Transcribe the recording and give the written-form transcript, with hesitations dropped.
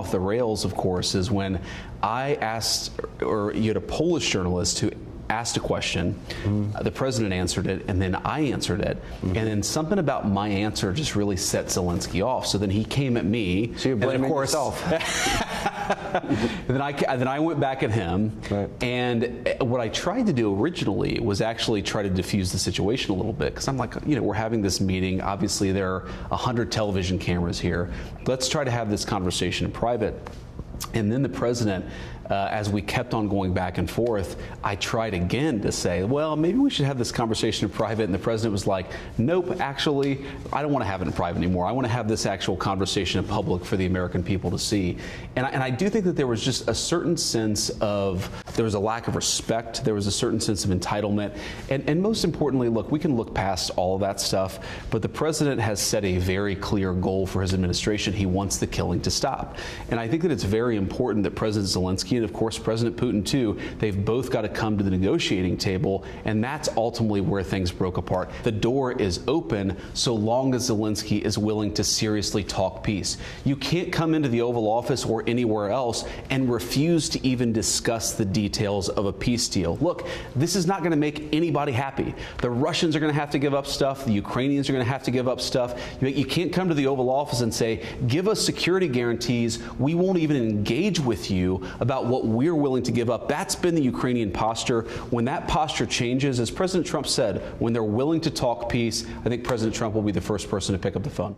off the rails, of course, is when I asked, or you had a Polish journalist who asked a question, the president answered it, and then I answered it, and then something about my answer just really set Zelensky off. So then he came at me, so you're blaming yourself. and then I went back at him, right. And what I tried to do originally was actually try to diffuse the situation a little bit, because I'm like, we're having this meeting. Obviously, there are 100 television cameras here. Let's try to have this conversation in private. And then the president, as we kept on going back and forth, I tried again to say, well, maybe we should have this conversation in private. And the president was like, nope, actually, I don't want to have it in private anymore. I want to have this actual conversation in public for the American people to see. And I do think that there was just a certain sense of, there was a lack of respect. There was a certain sense of entitlement. And most importantly, look, we can look past all of that stuff, but the president has set a very clear goal for his administration. He wants the killing to stop. And I think that it's very important that President Zelensky and, of course, President Putin, too, they've both got to come to the negotiating table, and that's ultimately where things broke apart. The door is open so long as Zelensky is willing to seriously talk peace. You can't come into the Oval Office or anywhere else and refuse to even discuss the details of a peace deal. Look, this is not going to make anybody happy. The Russians are going to have to give up stuff. The Ukrainians are going to have to give up stuff. You can't come to the Oval Office and say, give us security guarantees. We won't even engage with you about what we're willing to give up. That's been the Ukrainian posture. When that posture changes, as President Trump said, when they're willing to talk peace, I think President Trump will be the first person to pick up the phone.